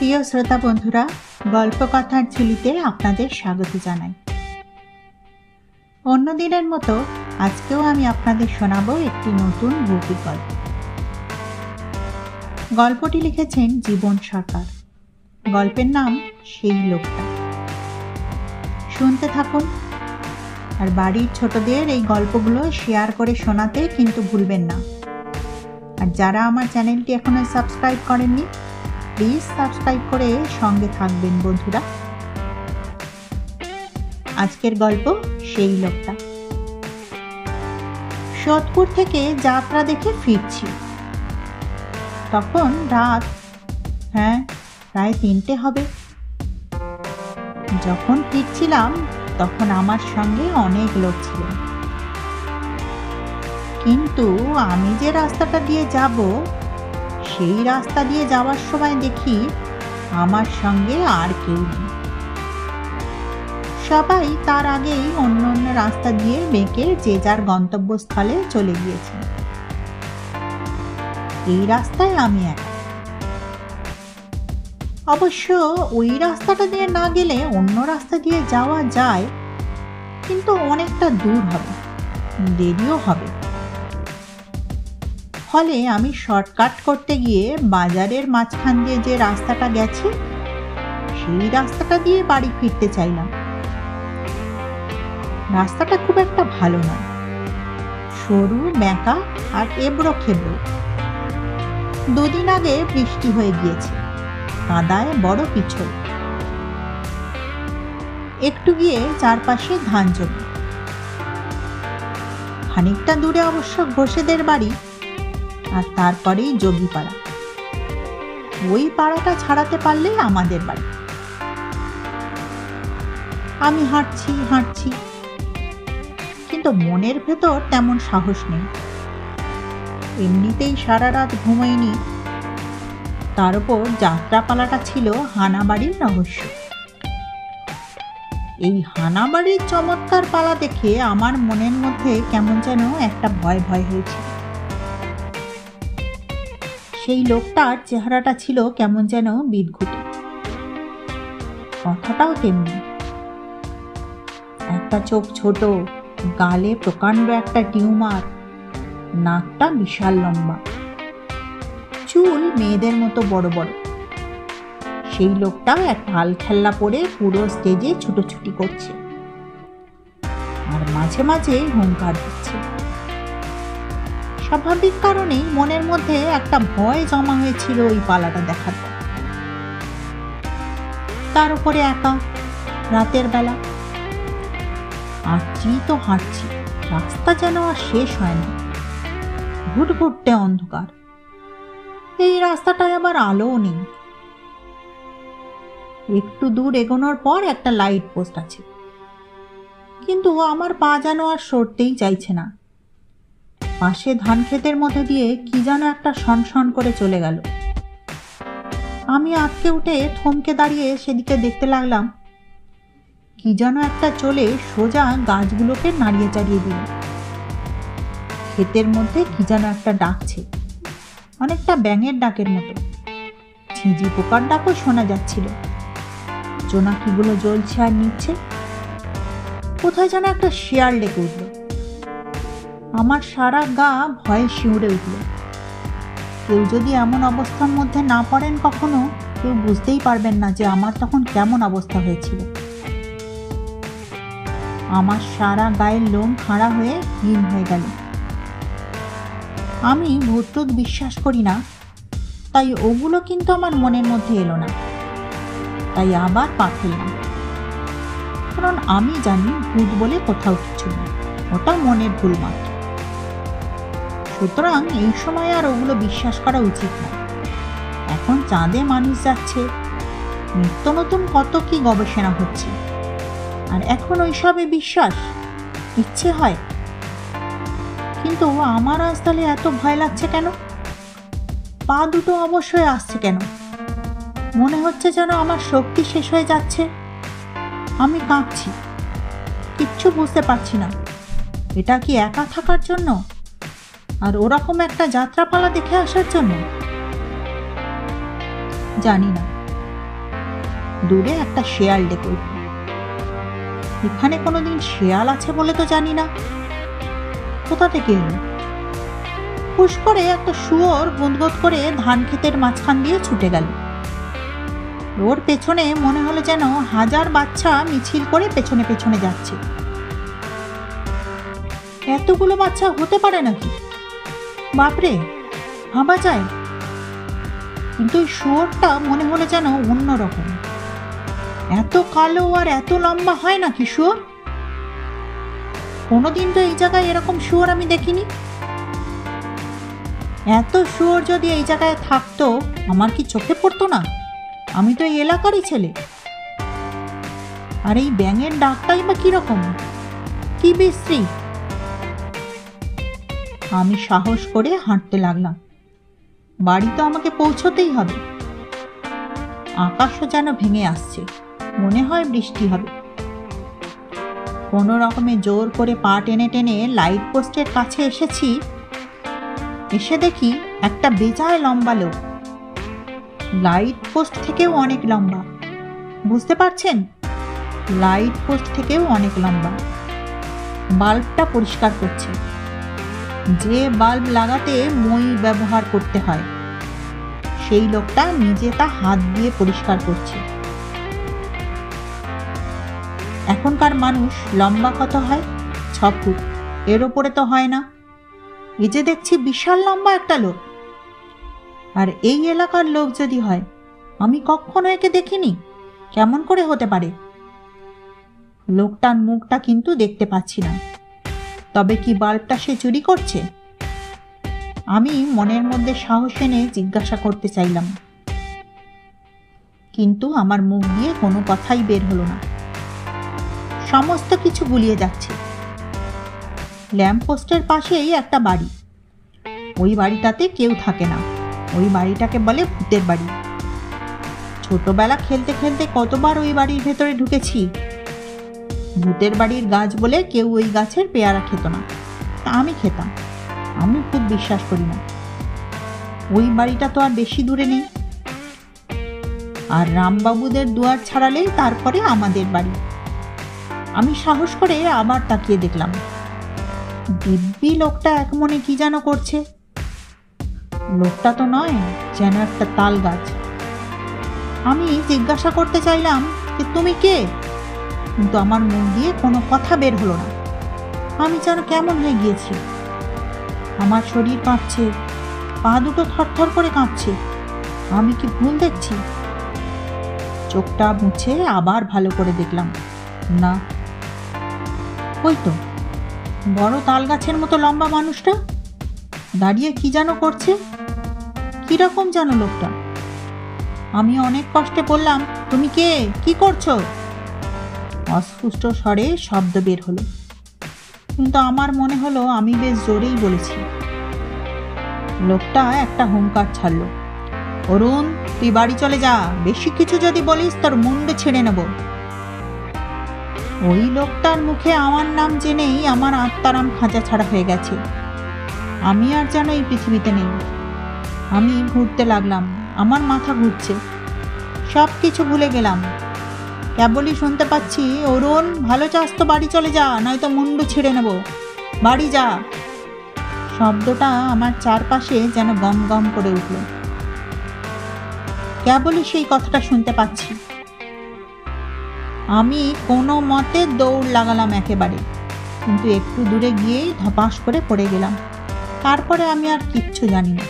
প্রিয় শ্রোতা বন্ধুরা, গল্পকথার ঝুলিতে আপনাদের স্বাগত জানাই। অন্যদিনের মতো আজকেও আমি আপনাদের শোনাবো একটি নতুন ভৌতিক গল্প। গল্পটি লিখেছেন জীবন সরকার। গল্পের নাম সেই লোকটা। শুনতে থাকুন, আর বাড়ির ছোটদের এই গল্পগুলো শেয়ার করে শোনাতে কিন্তু ভুলবেন না। আর যারা আমার চ্যানেলটি এখনো সাবস্ক্রাইব করেননি, প্লিজ সাবস্ক্রাইব করে সঙ্গে থাকবেন বন্ধুরা। আজকের গল্প সেই লোকটা। সোদপুর থেকে যাত্রা দেখে ফিরছি। তখন রাত প্রায় 3টে হবে। যখন ফিরছিলাম তখন আমার সঙ্গে অনেক লোক ছিল, কিন্তু আমি যে রাস্তাটা দিয়ে যাব সেই রাস্তা দিয়ে যাওয়ার সময় দেখি আমার সঙ্গে আর কেউ নেই। সবাই তার আগেই অন্য অন্য রাস্তা দিয়ে বেঁকে যে যার গন্তব্যস্থলে চলে গিয়েছে। এই রাস্তায় আমি একা। অবশ্য ওই রাস্তাটা দিয়ে না গেলে অন্য রাস্তা দিয়ে যাওয়া যায়, কিন্তু অনেকটা দূর হবে, দেরিও হবে। ফলে আমি শর্টকাট করতে গিয়ে বাজারের মাঝখান দিয়ে যে রাস্তাটা গেছে সেই রাস্তাটা দিয়ে বাড়ি ফিরতে চাইলাম। রাস্তাটা খুব একটা ভালো নয়, সরু বেঁকা আর এবড়ো খেবড়ো। 2 দিন আগে বৃষ্টি হয়ে গিয়েছে, কাদায় বড় পিছল। একটু গিয়ে চারপাশে ধান জমি। খানিকটা দূরে অবশ্য ঘোষেদের বাড়ি, আর তারপরেই যোগীপাড়া। ওই পাড়াটা ছাড়াতে পারলে আমাদের বাড়ি। আমি হাঁটছি, কিন্তু মনের ভেতর তেমন সাহস নেই। এমনিতেই সারা রাত ঘুমাইনি, তার উপর যাত্রাপালাটা ছিল হানাবাড়ির রহস্য। এই হানাবাড়ির চমৎকার পালা দেখে আমার মনের মধ্যে কেমন যেন একটা ভয় হয়েছিল। সেই লোকটার চেহারাটা ছিল কেমন যেন বিদঘুটে, কথাটাও তেমনি। একটা চোখ ছোট, গালে প্রকাণ্ড একটা টিউমার, নাকটা বিশাল লম্বা, চুল মেয়েদের মতো বড় বড়। সেই লোকটা একটা আলখেল্লা পরে পুরো স্টেজে ছুটোছুটি করছে, আর মাঝে মাঝে হুঙ্কার দিচ্ছে। স্বাভাবিক কারণেই মনের মধ্যে একটা ভয় জমা হয়েছিল ওই পালাটা দেখার পর। তার উপরে একা, রাতের বেলা। হাঁটছি, রাস্তা যেন আর শেষ হয় না। ঘুটঘুটে অন্ধকার। এই রাস্তাটায় আবার আলোও নেই। একটু দূর এগোনোর পর একটা লাইট পোস্ট আছে, কিন্তু আমার পা যেন আর সরতেই চাইছে না। পাশে ধান ক্ষেতের মধ্যে দিয়ে কি যেন একটা সনসন করে চলে গেল। আমি আটকে উঠে থমকে দাঁড়িয়ে সেদিকে দেখতে লাগলাম। কি যেন একটা চলে সোজা গাছগুলোকে নাড়িয়ে চাড়িয়ে দিল। ক্ষেতের মধ্যে কি যেন একটা ডাকছে, অনেকটা ব্যাঙের ডাকের মতো। ঝিঁঝি পোকার ডাকও শোনা যাচ্ছিল। জোনাকিগুলো জ্বলছে আর নিচ্ছে। কোথায় যেন একটা শিয়াল ডেকে উঠল। আমার সারা গা ভয়ে শিউরে উঠল। কেউ যদি এমন অবস্থার মধ্যে না পড়েন কখনো, কেউ বুঝতেই পারবেন না যে আমার তখন কেমন অবস্থা হয়েছিল। আমার সারা গায়ের লোম খাড়া হয়ে হিম হয়ে গেল। আমি ভূত বিশ্বাস করি না, তাই ওগুলো কিন্তু আমার মনের মধ্যে এলো না। তাই আবার পা ফেললাম, কারণ আমি জানি ভূত বলে কোথাও কিছু নেই, ওটা মনের ভুল মাত্র। সুতরাং এই সময় আর ওগুলো বিশ্বাস করা উচিত না। এখন চাঁদে মানুষ যাচ্ছে, নিত্য নতুন কত কি গবেষণা হচ্ছে, আর এখন ওইসবে বিশ্বাস ইচ্ছে হয়। কিন্তু আমার আজ তাহলে এত ভয় লাগছে কেন? পা দুটো অবশ্যই আসছে কেন? মনে হচ্ছে যেন আমার শক্তি শেষ হয়ে যাচ্ছে। আমি কাঁপছি, কিচ্ছু বুঝতে পারছি না। এটা কি একা থাকার জন্য, আর ওরকম একটা যাত্রাপালা দেখে আসার জন্য? জানি না, দূরে একটা শেয়াল ডেকে উঠল। এখানে কোনোদিন শেয়াল আছে বলে তো জানি না, কোথা থেকে এলো? হুশ করে একটা শুয়োর গুঁতগুত করে ধান ক্ষেতের মাঝখান দিয়ে ছুটে গেল। ওর পেছনে মনে হলো যেন হাজার বাচ্চা মিছিল করে পেছনে পেছনে যাচ্ছে। এতগুলো বাচ্চা হতে পারে নাকি? বাপরে, ভাবা যায়। কিন্তু ওই শুয়োরটা মনে হলো যেন অন্যরকম। এত কালো আর এত লম্বা হয় নাকি শুয়োর? কোনোদিন তো এই জায়গায় এরকম শুয়োর আমি দেখিনি। এত শুয়োর যদি এই জায়গায় থাকতো, আমার কি চোখে পড়তো না? আমি তো এই এলাকারই ছেলে। আর এই ব্যাঙের ডাকটাই বা কিরকম, কি বিশ্রী। আমি সাহস করে হাঁটতে লাগলাম। বাড়ি তো আমাকে পৌঁছতেই হবে। আকাশও যেন ভেঙে আসছে, মনে হয় বৃষ্টি হবে। কোনো রকমে জোর করে পা টেনে টেনে লাইট পোস্টের কাছে এসেছি। এসে দেখি একটা বেজায় লম্বা লোক, লাইট পোস্ট থেকেও অনেক লম্বা। বুঝতে পারছেন? লাইট পোস্ট থেকেও অনেক লম্বা। বাল্বটা পরিষ্কার করছে। যে বাল্ব লাগাতে মই ব্যবহার করতে হয়, সেই লোকটা নিজে তা হাত দিয়ে পরিষ্কার করছে। এখনকার মানুষ লম্বা কত হয়? 6 ফুট, এর ওপরে তো হয় না। এই যে দেখছি বিশাল লম্বা একটা লোক। আর এই এলাকার লোক যদি হয়, আমি কখনো একে দেখিনি। কেমন করে হতে পারে? লোকটার মুখটা কিন্তু দেখতে পাচ্ছি না। তবে কি বাল্বটা সে চুরি করছে? আমি মনের মধ্যে সাহস এনে জিজ্ঞাসা করতে চাইলাম, কিন্তু আমার মুখ দিয়ে কোনো কথাই বের হলো না। সমস্ত কিছু গুলিয়ে যাচ্ছে। ল্যাম্পপোস্টের পাশেই একটা বাড়ি। ওই বাড়িটাতে কেউ থাকে না। ওই বাড়িটাকে বলে ভূতের বাড়ি। ছোটবেলা খেলতে খেলতে কতবার ওই বাড়ির ভেতরে ঢুকেছি। ভূতের বাড়ির গাছ বলে কেউ ওই গাছের পেয়ারা খেত না, তা আমি খেতাম। আমি খুব বিশ্বাস করি না। ওই বাড়িটা তো আর বেশি দূরে নেই। আর রামবাবুদের দুয়ার ছাড়ালেই তারপরে আমাদের বাড়ি। আমি সাহস করে আবার তাকিয়ে দেখলাম। দিব্যি লোকটা এক মনে কি যেন করছে। লোকটা তো নয়, যেন একটা তাল গাছ। আমি জিজ্ঞাসা করতে চাইলাম যে তুমি কে, কিন্তু আমার মুখ দিয়ে কোনো কথা বের হলো না। আমি যেন কেমন হয়ে গিয়েছি। আমার শরীর কাঁপছে, পা দুটো থরথর করে কাঁপছে। আমি কি ভুল দেখছি? চোখটা মুছে আবার ভালো করে দেখলাম। না, ওই তো বড় তাল গাছের মতো লম্বা মানুষটা দাঁড়িয়ে কি যেন করছে। কিরকম যেন লোকটা। আমি অনেক কষ্টে বললাম, তুমি কে, কি করছো? অস্ফুট স্বরে শব্দ বের হলো, কিন্তু আমার মনে হলো আমি বেশ জোরেই বলেছি। লোকটা একটা হুঙ্কার ছাড়লো, অরুণ তুই বাড়ি চলে যা, বেশি কিছু যদি বলিস তোর মুন্ডে ছিঁড়ে নেব। ওই লোকটার মুখে আমার নাম জেনেই আমার আত্মারাম খাঁচা ছাড়া হয়ে গেছে। আমি আর যেন এই পৃথিবীতে নেই। আমি ঘুরতে লাগলাম, আমার মাথা ঘুরছে, সব কিছু ভুলে গেলাম। কেবলই শুনতে পাচ্ছি, অরুণ ভালো চাস তো বাড়ি চলে যা, নয়তো মুন্ডু ছিঁড়ে নেব, বাড়ি যা। শব্দটা আমার চারপাশে যেন গম গম করে উঠল। কেবলই সেই কথাটা শুনতে পাচ্ছি। আমি কোনো মতে দৌড় লাগালাম একেবারে, কিন্তু একটু দূরে গিয়েই ধপাস করে পড়ে গেলাম। তারপরে আমি আর কিচ্ছু জানি না।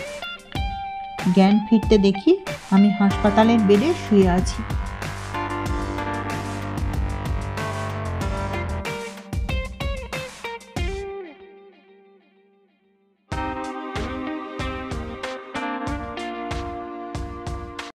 জ্ঞান ফিরতে দেখি আমি হাসপাতালের বেডে শুয়ে আছি।